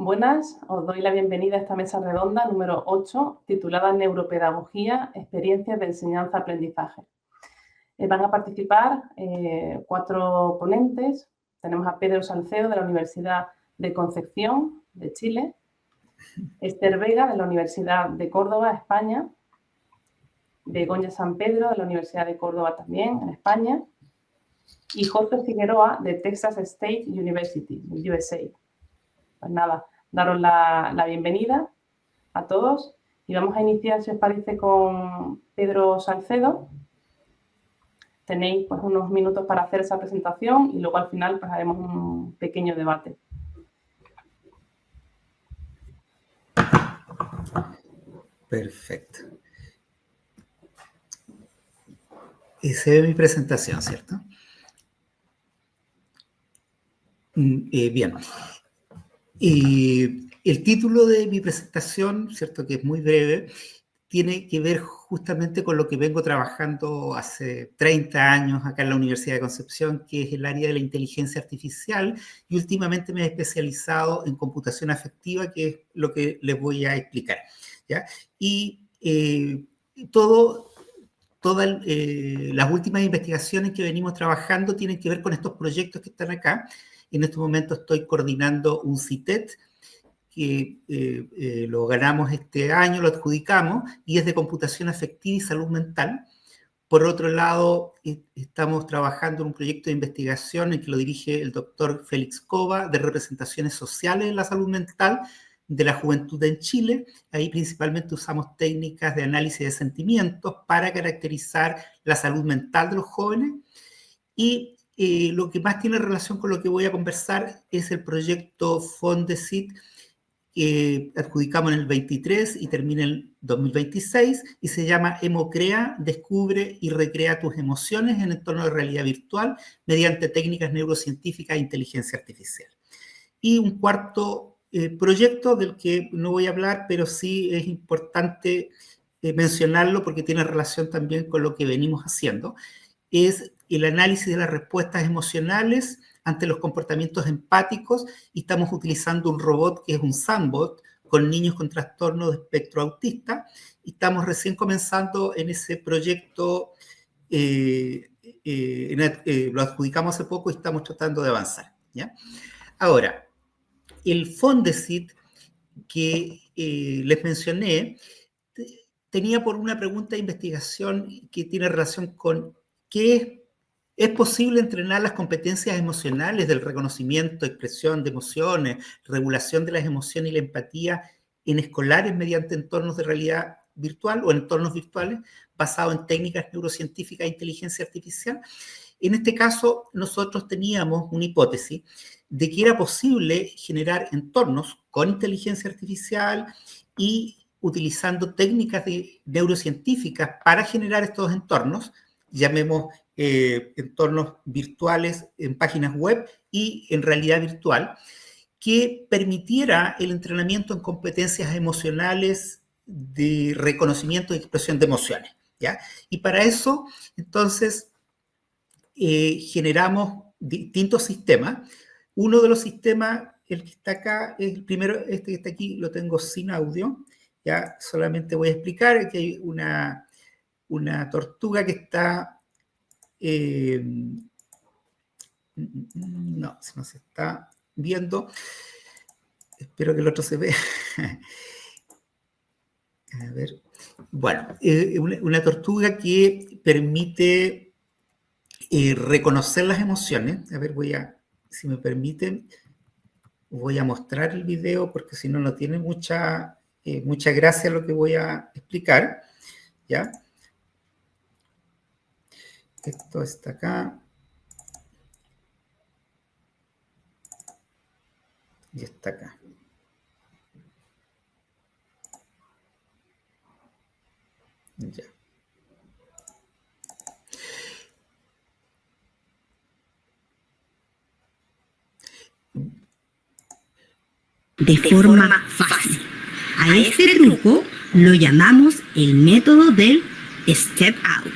Buenas, os doy la bienvenida a esta mesa redonda número 8, titulada Neuropedagogía, experiencias de enseñanza-aprendizaje. Van a participar 4 ponentes. Tenemos a Pedro Salcedo, de la Universidad de Concepción, de Chile, Esther Vega, de la Universidad de Córdoba, España, Begoña San Pedro, de la Universidad de Córdoba también, en España, y Jorge Figueroa, de Texas State University, USA. Pues nada, daros la bienvenida a todos y vamos a iniciar, si os parece, con Pedro Salcedo. Tenéis pues unos minutos para hacer esa presentación y luego al final pues haremos un pequeño debate. Perfecto. Y se ve mi presentación, ¿cierto? Bien. El título de mi presentación, ¿cierto?, que es muy breve, tiene que ver justamente con lo que vengo trabajando hace 30 años acá en la Universidad de Concepción, que es el área de la inteligencia artificial, y últimamente me he especializado en computación afectiva, que es lo que les voy a explicar, ¿ya? Y las últimas investigaciones que venimos trabajando tienen que ver con estos proyectos que están acá. En este momento estoy coordinando un CITET que lo ganamos este año, lo adjudicamos, y es de computación afectiva y salud mental. Por otro lado, estamos trabajando en un proyecto de investigación en que lo dirige el doctor Félix Cova, de representaciones sociales en la salud mental de la juventud en Chile. Ahí principalmente usamos técnicas de análisis de sentimientos para caracterizar la salud mental de los jóvenes. Y lo que más tiene relación con lo que voy a conversar es el proyecto Fondesit, que adjudicamos en el 23 y termina en el 2026, y se llama Emocrea, descubre y recrea tus emociones en entorno de realidad virtual mediante técnicas neurocientíficas e inteligencia artificial. Y un cuarto proyecto del que no voy a hablar, pero sí es importante mencionarlo porque tiene relación también con lo que venimos haciendo, es el análisis de las respuestas emocionales ante los comportamientos empáticos, y estamos utilizando un robot que es un Sandbot con niños con trastorno de espectro autista, y estamos recién comenzando en ese proyecto, lo adjudicamos hace poco y estamos tratando de avanzar, ¿ya? Ahora, el Fondesit que les mencioné tenía por una pregunta de investigación que tiene relación con qué es posible entrenar las competencias emocionales del reconocimiento, expresión de emociones, regulación de las emociones y la empatía en escolares mediante entornos de realidad virtual o entornos virtuales basados en técnicas neurocientíficas e inteligencia artificial. En este caso, nosotros teníamos una hipótesis de que era posible generar entornos con inteligencia artificial y utilizando técnicas neurocientíficas para generar estos entornos, llamemos entornos virtuales en páginas web y en realidad virtual, que permitiera el entrenamiento en competencias emocionales de reconocimiento y expresión de emociones, ¿ya? Y para eso, entonces, generamos distintos sistemas. Uno de los sistemas, el que está acá, el primero, este que está aquí, lo tengo sin audio, ya solamente voy a explicar que hay una tortuga que está... no se está viendo. Espero que el otro se vea. A ver. Bueno, una tortuga que permite reconocer las emociones. A ver, si me permiten, voy a mostrar el video porque si no, no tiene mucha gracia lo que voy a explicar, ¿ya? Esto está acá. Y está acá. Ya. De forma fácil. A este truco lo llamamos el método del step out.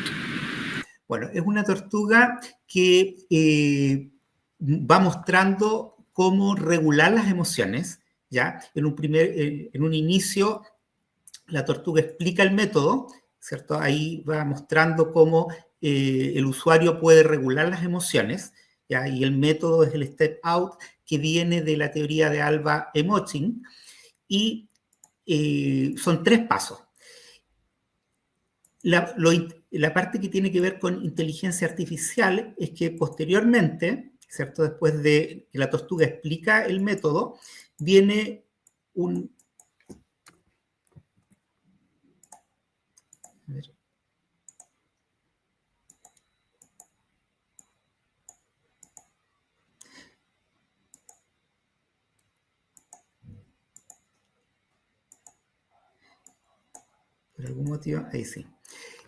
Bueno, es una tortuga que va mostrando cómo regular las emociones, ¿ya? En un inicio, la tortuga explica el método, ¿cierto? Ahí va mostrando cómo el usuario puede regular las emociones, ¿ya? Y el método es el step out, que viene de la teoría de Alba Emoting, y son 3 pasos. La parte que tiene que ver con inteligencia artificial es que posteriormente, ¿cierto? Después de que la tortuga explica el método, viene un... A ver. Por algún motivo, ahí sí.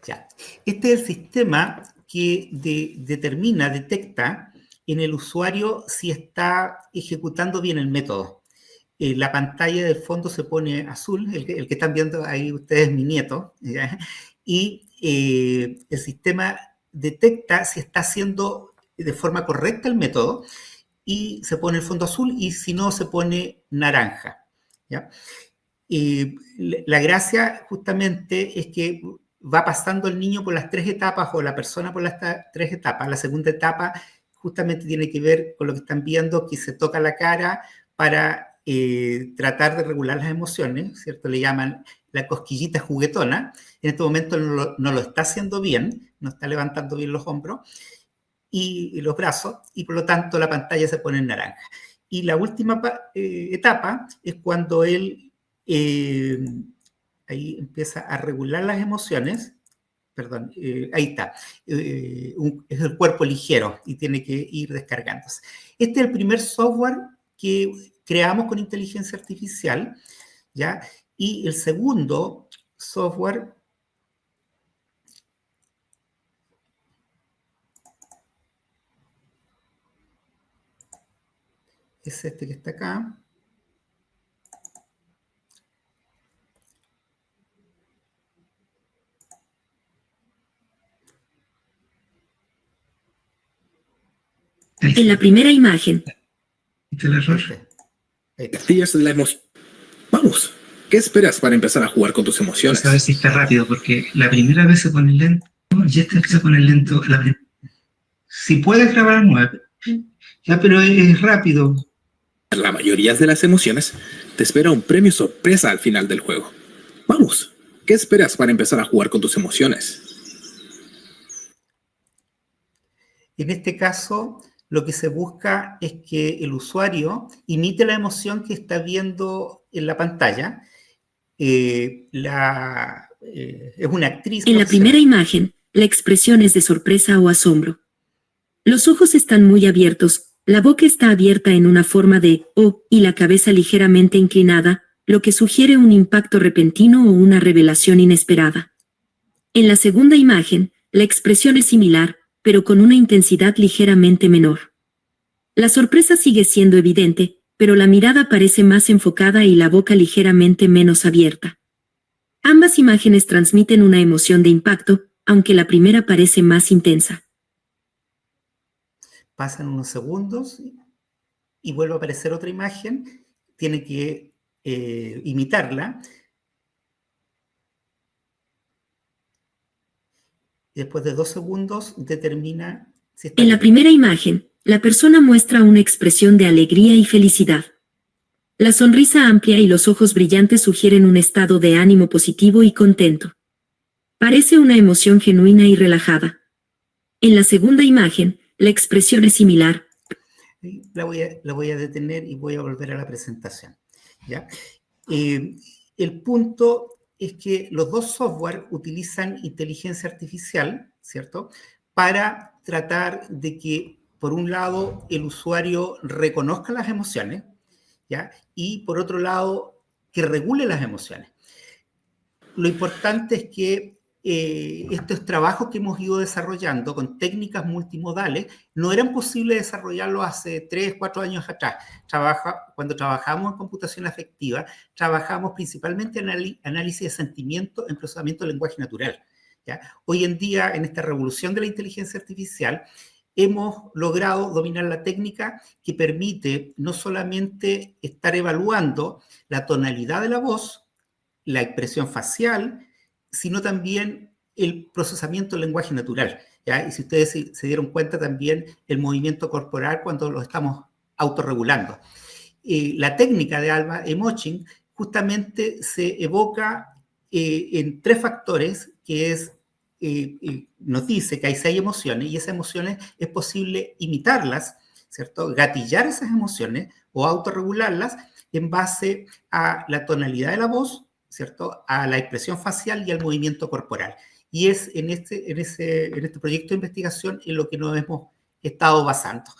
Ya. Este es el sistema que detecta en el usuario si está ejecutando bien el método. La pantalla del fondo se pone azul, el que están viendo ahí ustedes, mi nieto, ¿ya? Y el sistema detecta si está haciendo de forma correcta el método y se pone el fondo azul, y si no, se pone naranja, ¿ya? La gracia justamente es que va pasando el niño por las 3 etapas, o la persona por las 3 etapas. La segunda etapa justamente tiene que ver con lo que están viendo, que se toca la cara para tratar de regular las emociones, ¿cierto? Le llaman la cosquillita juguetona. En este momento no lo está haciendo bien, no está levantando bien los hombros y los brazos, y por lo tanto la pantalla se pone en naranja. Y la última etapa es cuando él ahí empieza a regular las emociones, perdón, ahí está, es el cuerpo ligero y tiene que ir descargándose. Este es el primer software que creamos con inteligencia artificial, ¿ya? Y el segundo software es este que está acá. En la primera imagen. Decías la emoción. Vamos, ¿qué esperas para empezar a jugar con tus emociones? Pues a ver si está rápido, porque la primera vez se pone lento y esta vez se pone lento. Si puedes grabar a 9, ya, pero es rápido. La mayoría de las emociones te espera un premio sorpresa al final del juego. Vamos, ¿qué esperas para empezar a jugar con tus emociones? En este caso, lo que se busca es que el usuario imite la emoción que está viendo en la pantalla. Es una actriz. En la primera imagen, la expresión es de sorpresa o asombro. Los ojos están muy abiertos, la boca está abierta en una forma de O y la cabeza ligeramente inclinada, lo que sugiere un impacto repentino o una revelación inesperada. En la segunda imagen, la expresión es similar, pero con una intensidad ligeramente menor. La sorpresa sigue siendo evidente, pero la mirada parece más enfocada y la boca ligeramente menos abierta. Ambas imágenes transmiten una emoción de impacto, aunque la primera parece más intensa. Pasan unos segundos y vuelve a aparecer otra imagen. Tiene que imitarla. Después de 2 segundos determina si está En la primera imagen, la persona muestra una expresión de alegría y felicidad. La sonrisa amplia y los ojos brillantes sugieren un estado de ánimo positivo y contento. Parece una emoción genuina y relajada. En la segunda imagen, la expresión es similar. La voy a detener y voy a volver a la presentación, ¿ya? El punto es que los dos software utilizan inteligencia artificial, ¿cierto? Para tratar de que, por un lado, el usuario reconozca las emociones, ¿ya? Y por otro lado, que regule las emociones. Lo importante es que estos trabajos que hemos ido desarrollando con técnicas multimodales no eran posibles desarrollarlos hace 3, 4 años atrás. Cuando trabajamos en computación afectiva, trabajamos principalmente en análisis de sentimientos en procesamiento de lenguaje natural, ¿ya? Hoy en día, en esta revolución de la inteligencia artificial, hemos logrado dominar la técnica que permite no solamente estar evaluando la tonalidad de la voz, la expresión facial, sino también el procesamiento del lenguaje natural, ¿ya? Y si ustedes se dieron cuenta también el movimiento corporal cuando lo estamos autorregulando. La técnica de Alma Emoching justamente se evoca en 3 factores, que es, nos dice que hay 6 emociones y esas emociones es posible imitarlas, ¿cierto? Gatillar esas emociones o autorregularlas en base a la tonalidad de la voz, ¿cierto? A la expresión facial y al movimiento corporal. Y es en este proyecto de investigación en lo que nos hemos estado basando.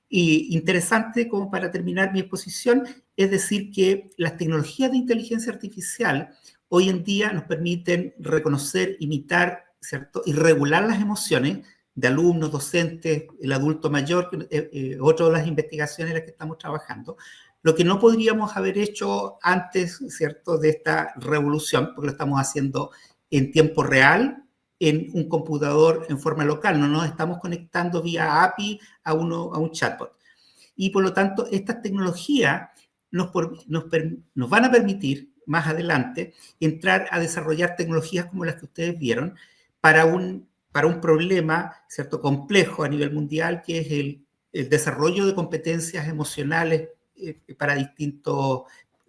Y interesante, como para terminar mi exposición, es decir que las tecnologías de inteligencia artificial hoy en día nos permiten reconocer, imitar, ¿cierto? Y regular las emociones de alumnos, docentes, el adulto mayor, otra de las investigaciones en las que estamos trabajando, lo que no podríamos haber hecho antes, ¿cierto?, de esta revolución, porque lo estamos haciendo en tiempo real, en un computador en forma local, no nos estamos conectando vía API a un chatbot. Y por lo tanto, estas tecnologías nos van a permitir más adelante entrar a desarrollar tecnologías como las que ustedes vieron para un problema, ¿cierto?, complejo a nivel mundial, que es el desarrollo de competencias emocionales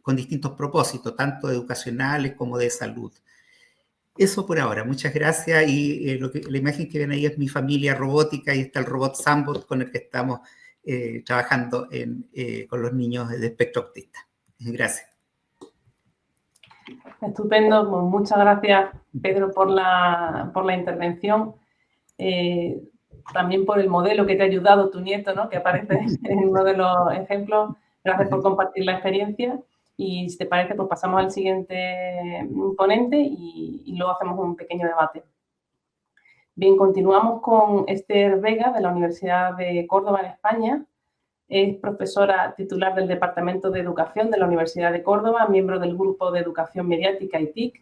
con distintos propósitos, tanto educacionales como de salud. Eso por ahora, muchas gracias. Y la imagen que ven ahí es mi familia robótica y está el robot Sambot con el que estamos trabajando con los niños de espectro autista. Gracias. Estupendo, pues muchas gracias, Pedro, por la intervención. También por el modelo que te ha ayudado tu nieto, ¿no?, que aparece en uno de los ejemplos. Gracias por compartir la experiencia. Y si te parece, pues pasamos al siguiente ponente y luego hacemos un pequeño debate. Bien, continuamos con Esther Vega, de la Universidad de Córdoba, en España. Es profesora titular del Departamento de Educación de la Universidad de Córdoba, miembro del Grupo de Educación Mediática y TIC.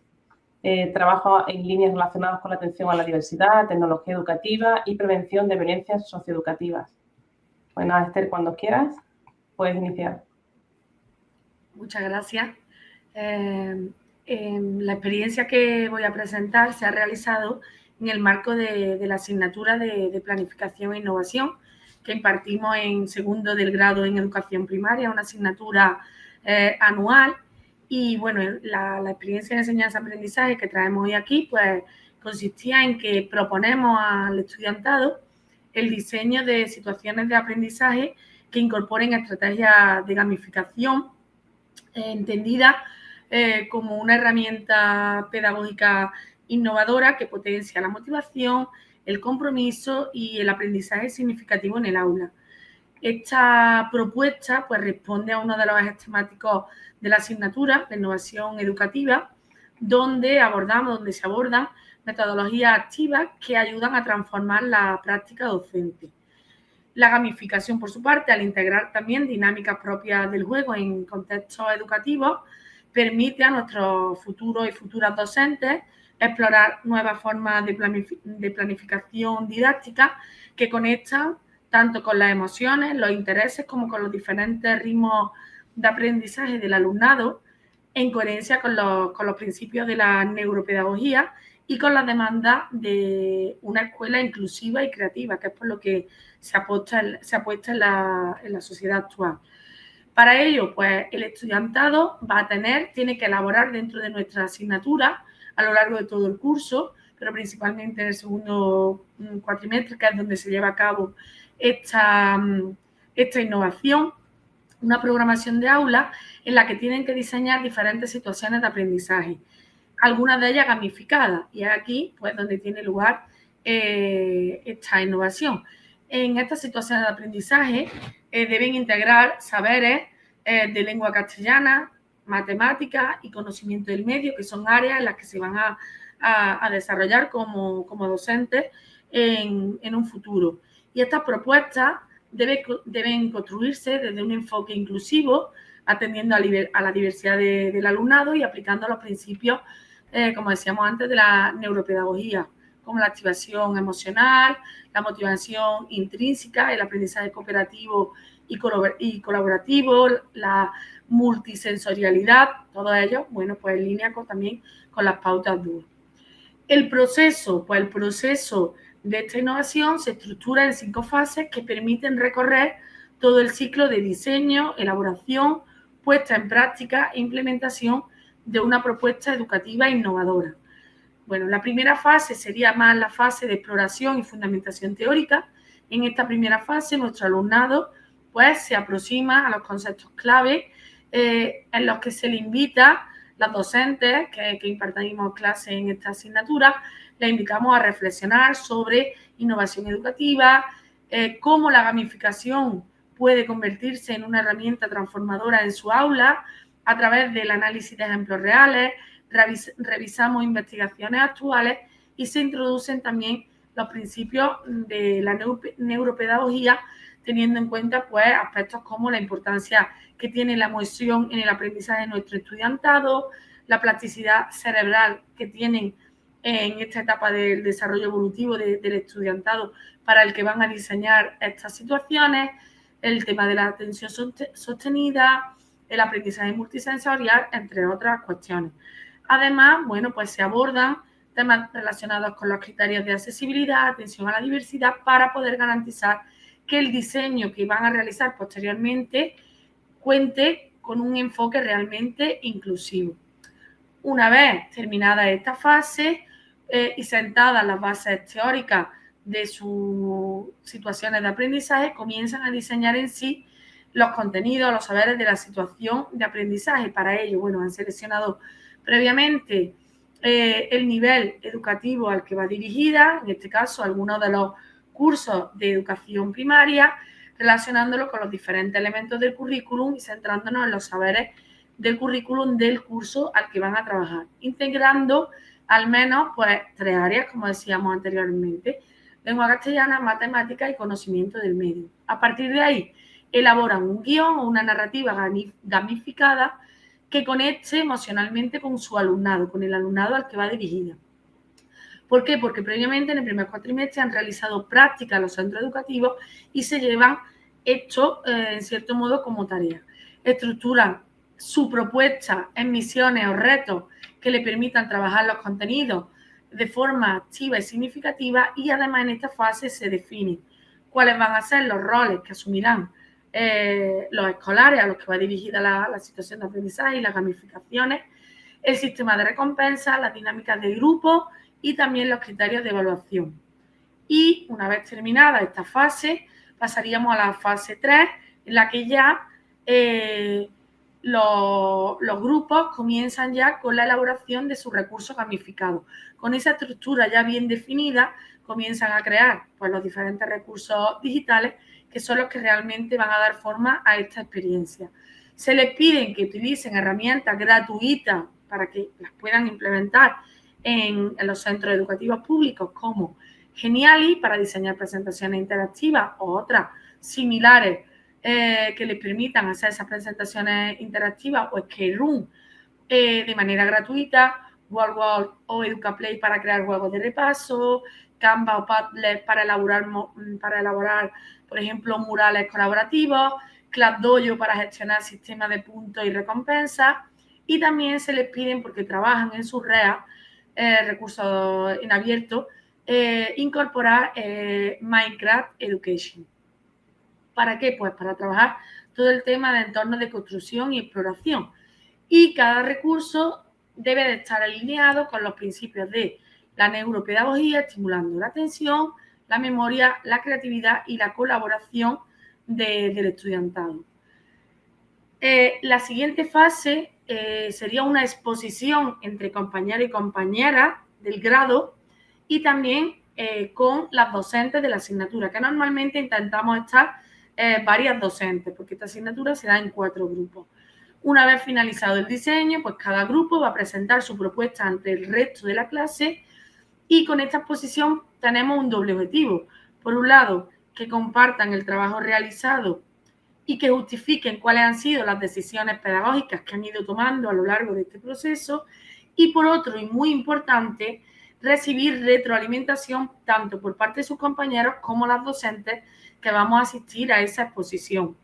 Trabaja en líneas relacionadas con la atención a la diversidad, tecnología educativa y prevención de violencias socioeducativas. Bueno, Esther, cuando quieras, puedes iniciar. Muchas gracias. La experiencia que voy a presentar se ha realizado en el marco de la asignatura de Planificación e Innovación que impartimos en segundo del grado en Educación Primaria, una asignatura anual. Y bueno, la experiencia de enseñanza-aprendizaje que traemos hoy aquí, pues consistía en que proponemos al estudiantado el diseño de situaciones de aprendizaje que incorporen estrategias de gamificación entendida como una herramienta pedagógica innovadora que potencia la motivación, el compromiso y el aprendizaje significativo en el aula. Esta propuesta pues, responde a uno de los ejes temáticos de la asignatura de innovación educativa, donde se abordan metodologías activas que ayudan a transformar la práctica docente. La gamificación, por su parte, al integrar también dinámicas propias del juego en contextos educativos, permite a nuestros futuros y futuras docentes explorar nuevas formas de planificación didáctica que conectan tanto con las emociones, los intereses, como con los diferentes ritmos de aprendizaje del alumnado, en coherencia con los principios de la neuropedagogía y con las demandas de una escuela inclusiva y creativa, que es por lo que se apuesta en la sociedad actual. Para ello, pues, el estudiantado tiene que elaborar dentro de nuestra asignatura a lo largo de todo el curso, pero principalmente en el segundo cuatrimestre, que es donde se lleva a cabo esta innovación, una programación de aula en la que tienen que diseñar diferentes situaciones de aprendizaje, algunas de ellas gamificadas, y es aquí pues, donde tiene lugar esta innovación. En estas situaciones de aprendizaje deben integrar saberes de lengua castellana, matemáticas y conocimiento del medio, que son áreas en las que se van a desarrollar como docentes en un futuro. Y estas propuestas deben construirse desde un enfoque inclusivo, atendiendo a la diversidad del alumnado y aplicando los principios, como decíamos antes, de la neuropedagogía, como la activación emocional, la motivación intrínseca, el aprendizaje cooperativo y colaborativo, la multisensorialidad, todo ello, bueno, pues en línea también con las pautas DUA. El proceso, pues el proceso de esta innovación se estructura en 5 fases que permiten recorrer todo el ciclo de diseño, elaboración, puesta en práctica e implementación de una propuesta educativa innovadora. Bueno, la primera fase sería más la fase de exploración y fundamentación teórica. En esta primera fase, nuestro alumnado pues, se aproxima a los conceptos clave en los que se le invita, las docentes que impartimos clases en esta asignatura, les invitamos a reflexionar sobre innovación educativa, cómo la gamificación puede convertirse en una herramienta transformadora en su aula a través del análisis de ejemplos reales. Revisamos investigaciones actuales y se introducen también los principios de la neuropedagogía, teniendo en cuenta pues, aspectos como la importancia que tiene la emoción en el aprendizaje de nuestro estudiantado, la plasticidad cerebral que tienen en esta etapa del desarrollo evolutivo del estudiantado para el que van a diseñar estas situaciones, el tema de la atención sostenida, el aprendizaje multisensorial, entre otras cuestiones. Además, bueno, pues se abordan temas relacionados con los criterios de accesibilidad, atención a la diversidad, para poder garantizar que el diseño que van a realizar posteriormente cuente con un enfoque realmente inclusivo. Una vez terminada esta fase y sentadas las bases teóricas de sus situaciones de aprendizaje, comienzan a diseñar en sí los contenidos, los saberes de la situación de aprendizaje. Para ello, bueno, han seleccionado previamente el nivel educativo al que va dirigida, en este caso, algunos de los cursos de educación primaria, relacionándolo con los diferentes elementos del currículum y centrándonos en los saberes del currículum del curso al que van a trabajar, integrando al menos pues 3 áreas, como decíamos anteriormente: lengua castellana, matemática y conocimiento del medio. A partir de ahí, elaboran un guión o una narrativa gamificada que conecte emocionalmente con su alumnado, con el alumnado al que va dirigida. ¿Por qué? Porque previamente en el primer cuatrimestre han realizado prácticas en los centros educativos y se llevan esto, en cierto modo, como tarea. Estructuran su propuesta en misiones o retos que le permitan trabajar los contenidos de forma activa y significativa, y además en esta fase se definen cuáles van a ser los roles que asumirán los escolares a los que va dirigida la situación de aprendizaje y las gamificaciones, el sistema de recompensa, las dinámicas de grupo y también los criterios de evaluación. Y una vez terminada esta fase, pasaríamos a la fase 3, en la que ya los grupos comienzan ya con la elaboración de sus recursos gamificados. Con esa estructura ya bien definida, comienzan a crear pues, los diferentes recursos digitales que son los que realmente van a dar forma a esta experiencia. Se les piden que utilicen herramientas gratuitas para que las puedan implementar en los centros educativos públicos, como Geniali para diseñar presentaciones interactivas o otras similares que les permitan hacer esas presentaciones interactivas, o Escape Room de manera gratuita, Wall o EducaPlay para crear juegos de repaso, Canva o Padlet para elaborar, por ejemplo, murales colaborativos, ClassDojo para gestionar sistemas de puntos y recompensas, y también se les piden, porque trabajan en sus redes, recursos en abierto, incorporar Minecraft Education. ¿Para qué? Pues para trabajar todo el tema de entornos de construcción y exploración. Y cada recurso debe de estar alineado con los principios de la neuropedagogía, estimulando la atención, la memoria, la creatividad y la colaboración del estudiantado. La siguiente fase sería una exposición entre compañeros y compañeras del grado y también con las docentes de la asignatura, que normalmente intentamos estar varias docentes, porque esta asignatura se da en 4 grupos. Una vez finalizado el diseño, pues cada grupo va a presentar su propuesta ante el resto de la clase, y con esta exposición tenemos un doble objetivo. Por un lado, que compartan el trabajo realizado y que justifiquen cuáles han sido las decisiones pedagógicas que han ido tomando a lo largo de este proceso, y por otro, y muy importante, recibir retroalimentación tanto por parte de sus compañeros como las docentes que vamos a asistir a esa exposición.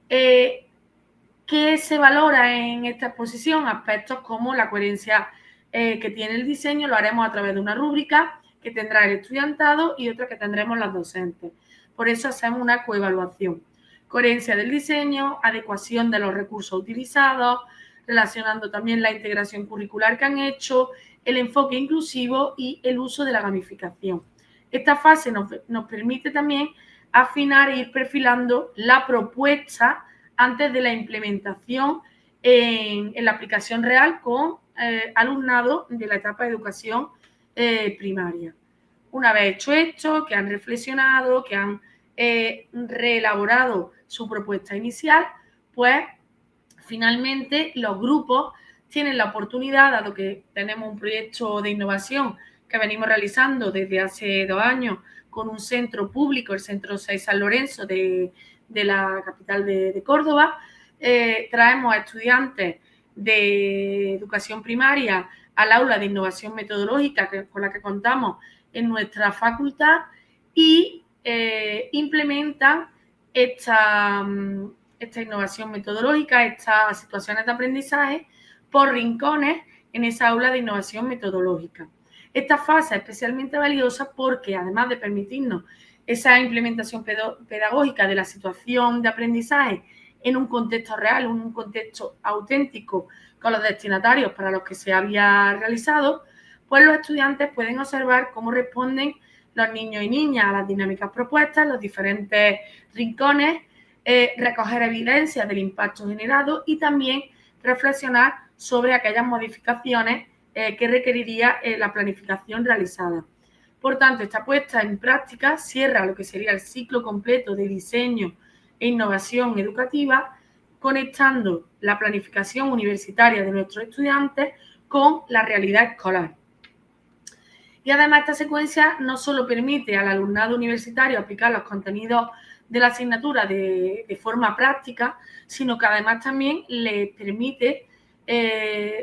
¿Qué se valora en esta exposición? Aspectos como la coherencia que tiene el diseño, lo haremos a través de una rúbrica que tendrá el estudiantado y otra que tendremos las docentes. Por eso hacemos una coevaluación. Coherencia del diseño, adecuación de los recursos utilizados, relacionando también la integración curricular que han hecho, el enfoque inclusivo y el uso de la gamificación. Esta fase nos permite también afinar e ir perfilando la propuesta antes de la implementación en la aplicación real con alumnado de la etapa de educación primaria. Una vez hecho esto, que han reflexionado, que han reelaborado su propuesta inicial, pues finalmente los grupos tienen la oportunidad, dado que tenemos un proyecto de innovación que venimos realizando desde hace 2 años con un centro público, el Centro 6 San Lorenzo de la capital de Córdoba. Traemos a estudiantes de educación primaria al aula de innovación metodológica con la que contamos en nuestra facultad y implementan esta innovación metodológica, estas situaciones de aprendizaje por rincones en esa aula de innovación metodológica. Esta fase es especialmente valiosa porque, además de permitirnos esa implementación pedagógica de la situación de aprendizaje en un contexto real, en un contexto auténtico con los destinatarios para los que se había realizado, pues los estudiantes pueden observar cómo responden los niños y niñas a las dinámicas propuestas, los diferentes rincones, recoger evidencias del impacto generado y también reflexionar sobre aquellas modificaciones que requeriría la planificación realizada. Por tanto, esta puesta en práctica cierra lo que sería el ciclo completo de diseño e innovación educativa, conectando la planificación universitaria de nuestros estudiantes con la realidad escolar. Y además esta secuencia no solo permite al alumnado universitario aplicar los contenidos de la asignatura de forma práctica, sino que además también les permite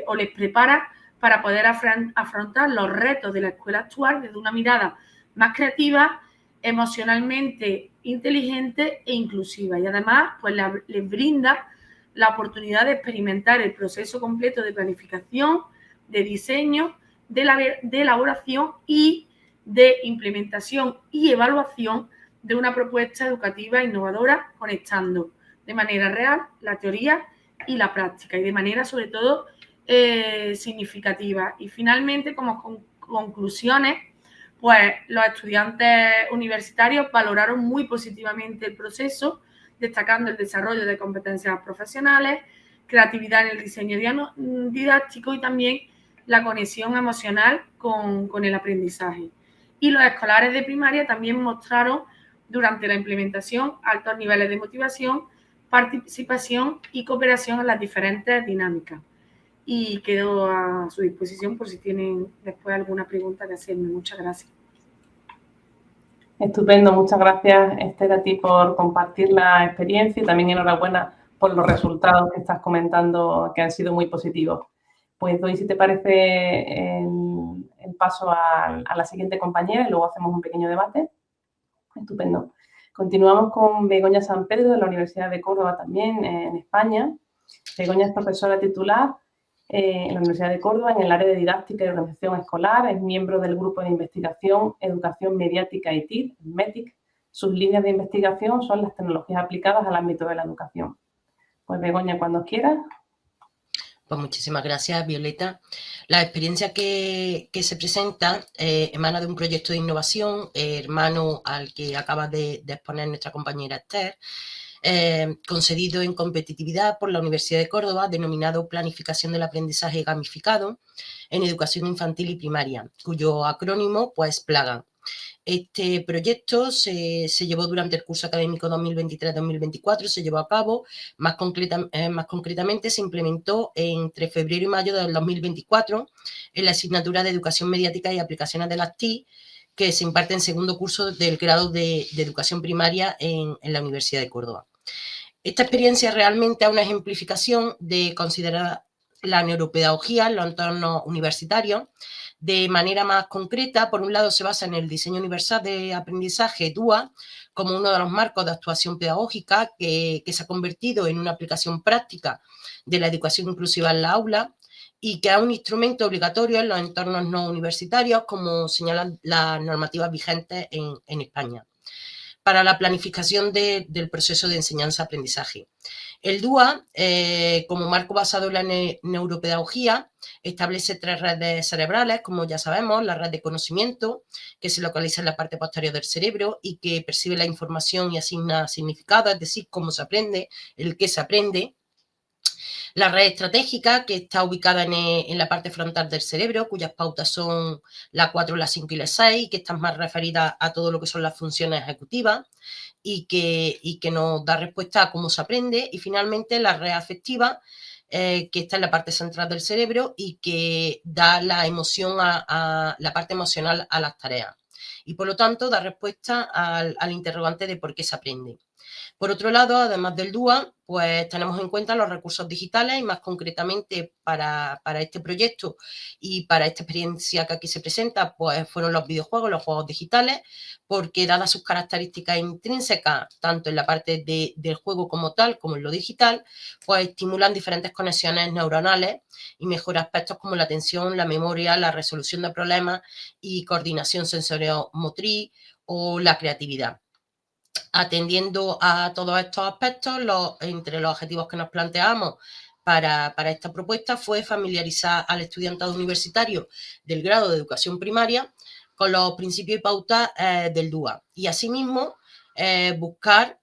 o les prepara para poder afrontar los retos de la escuela actual desde una mirada más creativa, emocionalmente inteligente e inclusiva. Y además, pues les brinda la oportunidad de experimentar el proceso completo de planificación, de diseño, de elaboración y de implementación y evaluación de una propuesta educativa innovadora, conectando de manera real la teoría y la práctica y de manera, sobre todo, significativa. Y finalmente, como conclusiones, pues los estudiantes universitarios valoraron muy positivamente el proceso, destacando el desarrollo de competencias profesionales, creatividad en el diseño didáctico y también la conexión emocional con el aprendizaje. Y los escolares de primaria también mostraron durante la implementación altos niveles de motivación, participación y cooperación en las diferentes dinámicas. Y quedo a su disposición por si tienen después alguna pregunta que hacerme. Muchas gracias. Estupendo, muchas gracias, Esther, a ti por compartir la experiencia y también enhorabuena por los resultados que estás comentando, que han sido muy positivos. Pues doy, si te parece, el paso a la siguiente compañera y luego hacemos un pequeño debate. Estupendo. Continuamos con Begoña San Pedro, de la Universidad de Córdoba también, en España. Begoña es profesora titular en la Universidad de Córdoba en el área de didáctica y organización escolar. Es miembro del grupo de investigación Educación Mediática y TIC, METIC. Sus líneas de investigación son las tecnologías aplicadas al ámbito de la educación. Pues Begoña, cuando quieras. Pues muchísimas gracias, Violeta. La experiencia que se presenta emana de un proyecto de innovación, hermano al que acaba de exponer nuestra compañera Esther, concedido en competitividad por la Universidad de Córdoba, denominado Planificación del Aprendizaje Gamificado en Educación Infantil y Primaria, cuyo acrónimo, pues, PLAGA. Este proyecto se llevó durante el curso académico 2023-2024, se llevó a cabo, más concretamente se implementó entre febrero y mayo del 2024 en la asignatura de Educación Mediática y Aplicaciones de las TIC, que se imparte en segundo curso del grado de Educación Primaria en la Universidad de Córdoba. Esta experiencia realmente es una ejemplificación de considerada la neuropedagogía en los entornos universitarios. De manera más concreta, por un lado, se basa en el diseño universal de aprendizaje DUA como uno de los marcos de actuación pedagógica que se ha convertido en una aplicación práctica de la educación inclusiva en la aula y que es un instrumento obligatorio en los entornos no universitarios, como señalan las normativas vigentes en España, para la planificación del proceso de enseñanza-aprendizaje. El DUA, como marco basado en la neuropedagogía, establece 3 redes cerebrales, como ya sabemos: la red de conocimiento, que se localiza en la parte posterior del cerebro y que percibe la información y asigna significado, es decir, cómo se aprende, el qué se aprende. La red estratégica, que está ubicada en la parte frontal del cerebro, cuyas pautas son la 4, la 5 y la 6, que están más referidas a todo lo que son las funciones ejecutivas y que nos da respuesta a cómo se aprende. Y finalmente la red afectiva, que está en la parte central del cerebro y que da la emoción a la parte emocional a las tareas. Y por lo tanto da respuesta al interrogante de por qué se aprende. Por otro lado, además del DUA, pues tenemos en cuenta los recursos digitales y más concretamente para este proyecto y para esta experiencia que aquí se presenta, pues fueron los videojuegos, los juegos digitales, porque dadas sus características intrínsecas, tanto en la parte del juego como tal, como en lo digital, pues estimulan diferentes conexiones neuronales y mejoran aspectos como la atención, la memoria, la resolución de problemas y coordinación sensorio-motriz o la creatividad. Atendiendo a todos estos aspectos, entre los objetivos que nos planteamos para esta propuesta fue familiarizar al estudiantado universitario del grado de educación primaria con los principios y pautas del DUA y asimismo buscar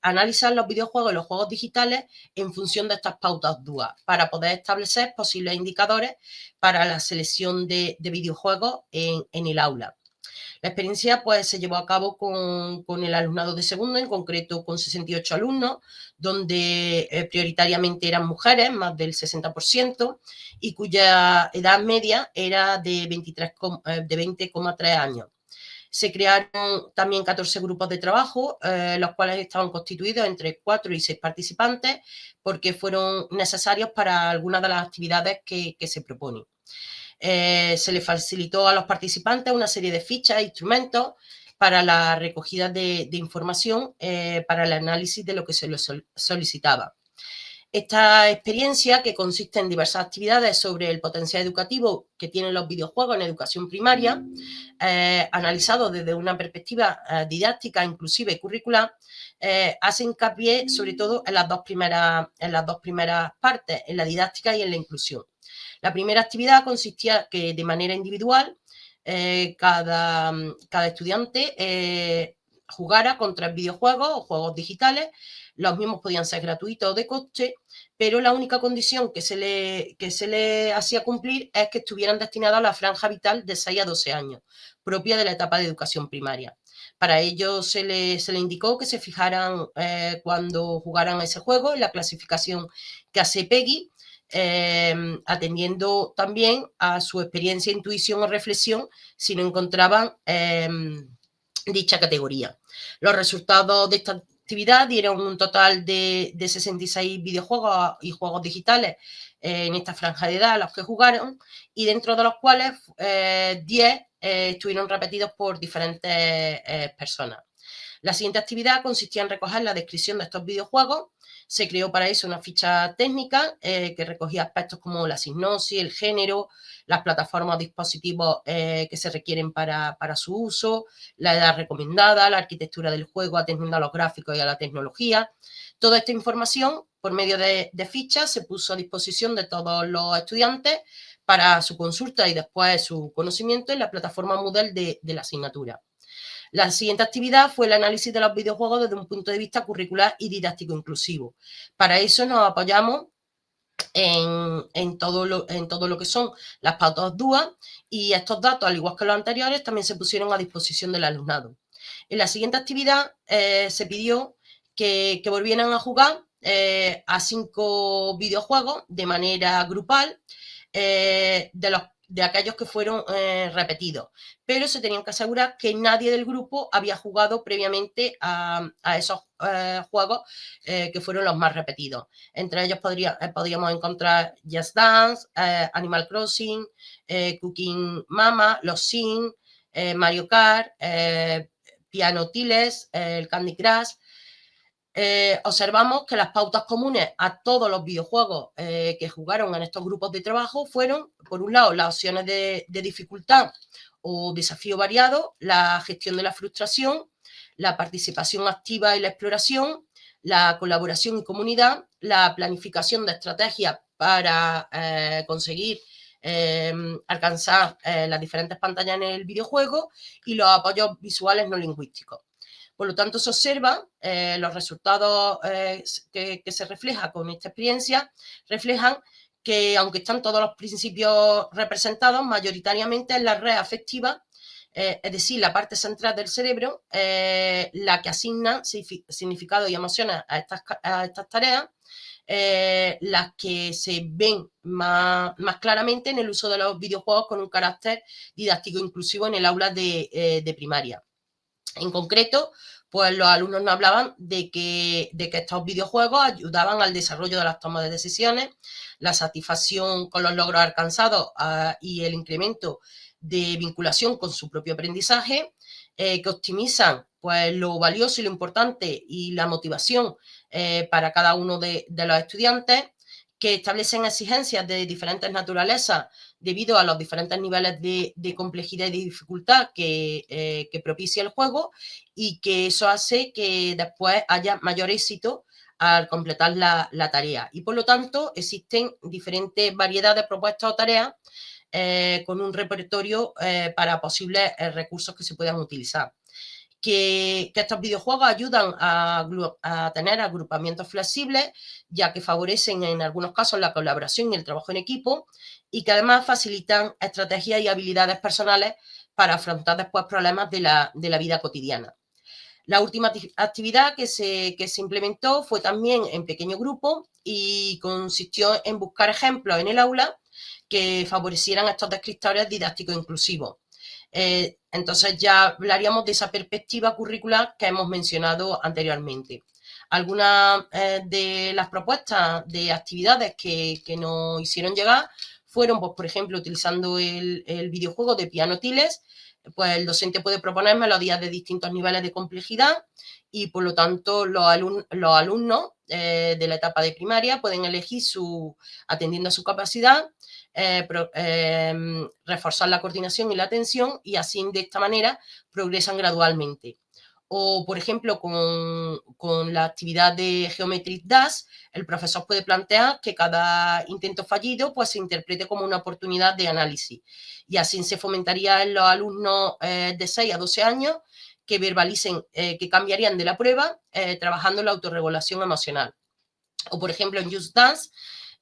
analizar los videojuegos y los juegos digitales en función de estas pautas DUA para poder establecer posibles indicadores para la selección de videojuegos en el aula. La experiencia pues, se llevó a cabo con el alumnado de segundo, en concreto con 68 alumnos, donde prioritariamente eran mujeres, más del 60%, y cuya edad media era de 20,3 años. Se crearon también 14 grupos de trabajo, los cuales estaban constituidos entre 4 y 6 participantes, porque fueron necesarios para algunas de las actividades que se proponen. Se le facilitó a los participantes una serie de fichas e instrumentos para la recogida de información para el análisis de lo que se les solicitaba. Esta experiencia, que consiste en diversas actividades sobre el potencial educativo que tienen los videojuegos en educación primaria, analizado desde una perspectiva didáctica, inclusiva y curricular, hace hincapié sobre todo en las dos primeras partes, en la didáctica y en la inclusión. La primera actividad consistía que de manera individual cada estudiante jugara con 3 videojuegos o juegos digitales. Los mismos podían ser gratuitos o de coste, pero la única condición que se le hacía cumplir es que estuvieran destinados a la franja vital de 6 a 12 años, propia de la etapa de educación primaria. Para ello se le indicó que se fijaran cuando jugaran a ese juego en la clasificación que hace PEGI, atendiendo también a su experiencia, intuición o reflexión si no encontraban dicha categoría. Los resultados de esta actividad dieron un total de 66 videojuegos y juegos digitales en esta franja de edad a los que jugaron, y dentro de los cuales 10 estuvieron repetidos por diferentes personas. La siguiente actividad consistía en recoger la descripción de estos videojuegos. Se creó para eso una ficha técnica que recogía aspectos como la sinopsis, el género, las plataformas o dispositivos que se requieren para su uso, la edad recomendada, la arquitectura del juego atendiendo a los gráficos y a la tecnología. Toda esta información, por medio de fichas, se puso a disposición de todos los estudiantes para su consulta y después su conocimiento en la plataforma Moodle de la asignatura. La siguiente actividad fue el análisis de los videojuegos desde un punto de vista curricular y didáctico inclusivo. Para eso nos apoyamos en todo lo que son las pautas DUA, y estos datos, al igual que los anteriores, también se pusieron a disposición del alumnado. En la siguiente actividad se pidió que volvieran a jugar a 5 videojuegos de manera grupal, de aquellos que fueron repetidos, pero se tenían que asegurar que nadie del grupo había jugado previamente a esos juegos que fueron los más repetidos. Entre ellos podríamos encontrar Just Dance, Animal Crossing, Cooking Mama, Los Sims, Mario Kart, Piano Tiles, el Candy Crush. Observamos que las pautas comunes a todos los videojuegos que jugaron en estos grupos de trabajo fueron, por un lado, las opciones de dificultad o desafío variado, la gestión de la frustración, la participación activa y la exploración, la colaboración y comunidad, la planificación de estrategias para conseguir alcanzar las diferentes pantallas en el videojuego y los apoyos visuales no lingüísticos. Por lo tanto, se observa los resultados que se reflejan con esta experiencia, reflejan que, aunque están todos los principios representados, mayoritariamente es la red afectiva, es decir, la parte central del cerebro, la que asigna significado y emociones a estas tareas, las que se ven más claramente en el uso de los videojuegos con un carácter didáctico inclusivo en el aula de primaria. En concreto, pues los alumnos nos hablaban de que estos videojuegos ayudaban al desarrollo de las tomas de decisiones, la satisfacción con los logros alcanzados y el incremento de vinculación con su propio aprendizaje, que optimizan pues, lo valioso y lo importante y la motivación para cada uno de los estudiantes, que establecen exigencias de diferentes naturalezas debido a los diferentes niveles de complejidad y de dificultad que propicia el juego, y que eso hace que después haya mayor éxito al completar la tarea. Y por lo tanto existen diferentes variedades de propuestas o tareas con un repertorio para posibles recursos que se puedan utilizar. Que estos videojuegos ayudan a tener agrupamientos flexibles, ya que favorecen en algunos casos la colaboración y el trabajo en equipo, y que además facilitan estrategias y habilidades personales para afrontar después problemas de la vida cotidiana. La última actividad que se implementó fue también en pequeño grupo y consistió en buscar ejemplos en el aula que favorecieran estos descriptores didácticos inclusivos. Entonces ya hablaríamos de esa perspectiva curricular que hemos mencionado anteriormente. Algunas de las propuestas de actividades que nos hicieron llegar fueron, pues, por ejemplo, utilizando el videojuego de Piano Tiles, pues el docente puede proponer melodías de distintos niveles de complejidad y, por lo tanto, los alumnos de la etapa de primaria pueden elegir, atendiendo a su capacidad, reforzar la coordinación y la atención, y así, de esta manera, progresan gradualmente. O, por ejemplo, con la actividad de Geometry Dash, el profesor puede plantear que cada intento fallido pues, se interprete como una oportunidad de análisis, y así se fomentaría en los alumnos de 6 a 12 años que verbalicen que cambiarían de la prueba trabajando la autorregulación emocional. O, por ejemplo, en Just Dance,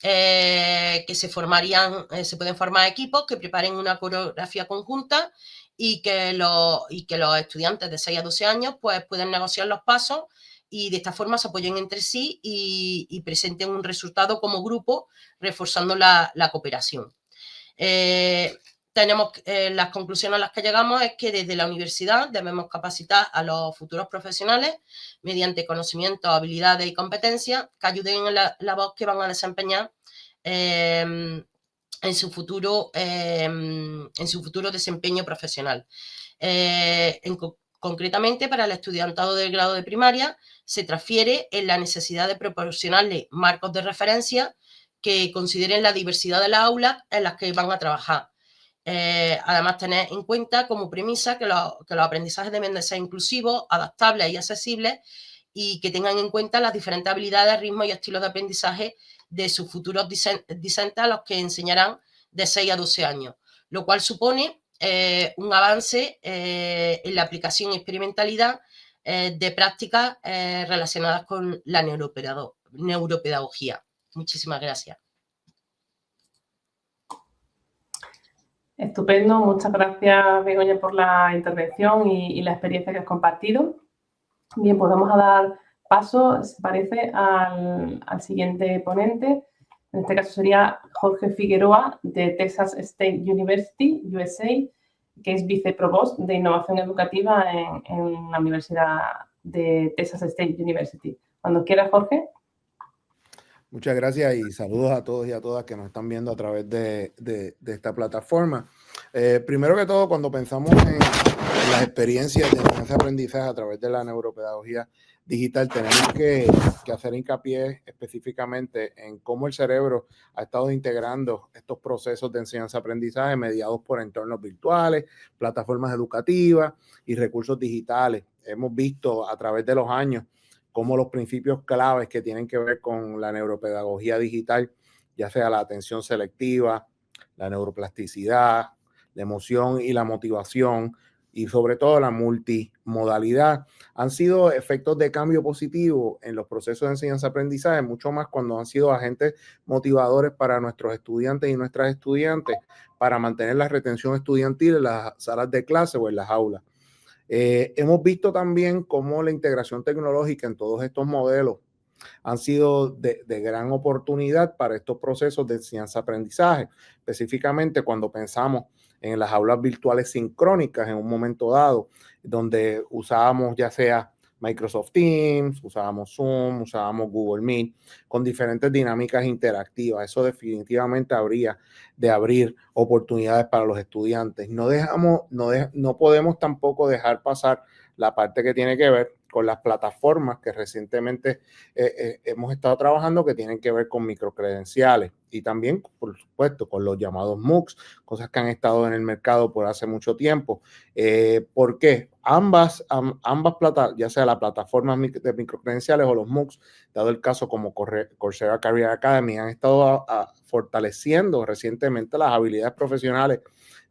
que se pueden formar equipos que preparen una coreografía conjunta y que los estudiantes de 6 a 12 años pues, pueden negociar los pasos y de esta forma se apoyen entre sí y presenten un resultado como grupo, reforzando la cooperación. Tenemos las conclusiones a las que llegamos es que desde la universidad debemos capacitar a los futuros profesionales mediante conocimientos, habilidades y competencias que ayuden en la labor que van a desempeñar en su futuro desempeño profesional. Concretamente, para el estudiantado del grado de primaria, se transfiere en la necesidad de proporcionarle marcos de referencia que consideren la diversidad de las aulas en las que van a trabajar. Además, tener en cuenta como premisa que los aprendizajes deben de ser inclusivos, adaptables y accesibles, y que tengan en cuenta las diferentes habilidades, ritmos y estilos de aprendizaje de sus futuros discentes a los que enseñarán de 6 a 12 años, lo cual supone un avance en la aplicación y experimentalidad de prácticas relacionadas con la neuropedagogía. Muchísimas gracias. Estupendo, muchas gracias, Begoña, por la intervención y la experiencia que has compartido. Bien, pues vamos a dar paso, si parece, al siguiente ponente, En este caso sería Jorge Figueroa, de Texas State University, USA, que es viceprovost de Innovación Educativa en la Universidad de Texas State University. Cuando quiera, Jorge. Muchas gracias y saludos a todos y a todas que nos están viendo a través de esta plataforma. Primero que todo, cuando pensamos en las experiencias de enseñanza-aprendizaje a través de la neuropedagogía digital, tenemos que hacer hincapié específicamente en cómo el cerebro ha estado integrando estos procesos de enseñanza-aprendizaje mediados por entornos virtuales, plataformas educativas y recursos digitales. Hemos visto a través de los años cómo los principios claves que tienen que ver con la neuropedagogía digital, ya sea la atención selectiva, la neuroplasticidad, la emoción y la motivación, y sobre todo la multimodalidad, han sido efectos de cambio positivo en los procesos de enseñanza-aprendizaje, mucho más cuando han sido agentes motivadores para nuestros estudiantes y nuestras estudiantes para mantener la retención estudiantil en las salas de clase o en las aulas. Hemos visto también cómo la integración tecnológica en todos estos modelos han sido de gran oportunidad para estos procesos de enseñanza-aprendizaje, específicamente cuando pensamos en las aulas virtuales sincrónicas en un momento dado, donde usábamos ya sea Microsoft Teams, usábamos Zoom, usábamos Google Meet, con diferentes dinámicas interactivas. Eso definitivamente habría de abrir oportunidades para los estudiantes. No podemos tampoco dejar pasar la parte que tiene que ver con las plataformas que recientemente hemos estado trabajando, que tienen que ver con microcredenciales y también, por supuesto, con los llamados MOOCs, cosas que han estado en el mercado por hace mucho tiempo. ¿Por qué? Ambas plataformas, ya sea la plataforma de microcredenciales o los MOOCs, dado el caso como Coursera Career Academy, han estado fortaleciendo recientemente las habilidades profesionales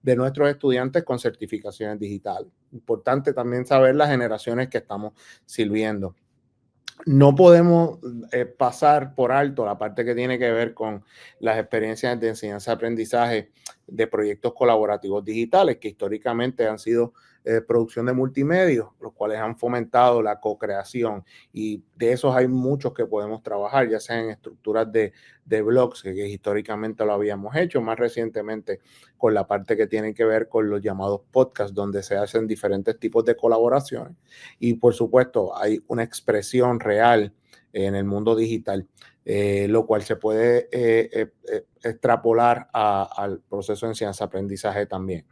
de nuestros estudiantes con certificaciones digitales. Importante también saber las generaciones que estamos sirviendo. No podemos pasar por alto la parte que tiene que ver con las experiencias de enseñanza-aprendizaje de proyectos colaborativos digitales, que históricamente han sido producción de multimedios, los cuales han fomentado la co-creación, y de esos hay muchos que podemos trabajar, ya sea en estructuras de blogs, que históricamente lo habíamos hecho, más recientemente con la parte que tiene que ver con los llamados podcasts, donde se hacen diferentes tipos de colaboraciones, y por supuesto hay una expresión real en el mundo digital, lo cual se puede extrapolar al proceso de enseñanza-aprendizaje también.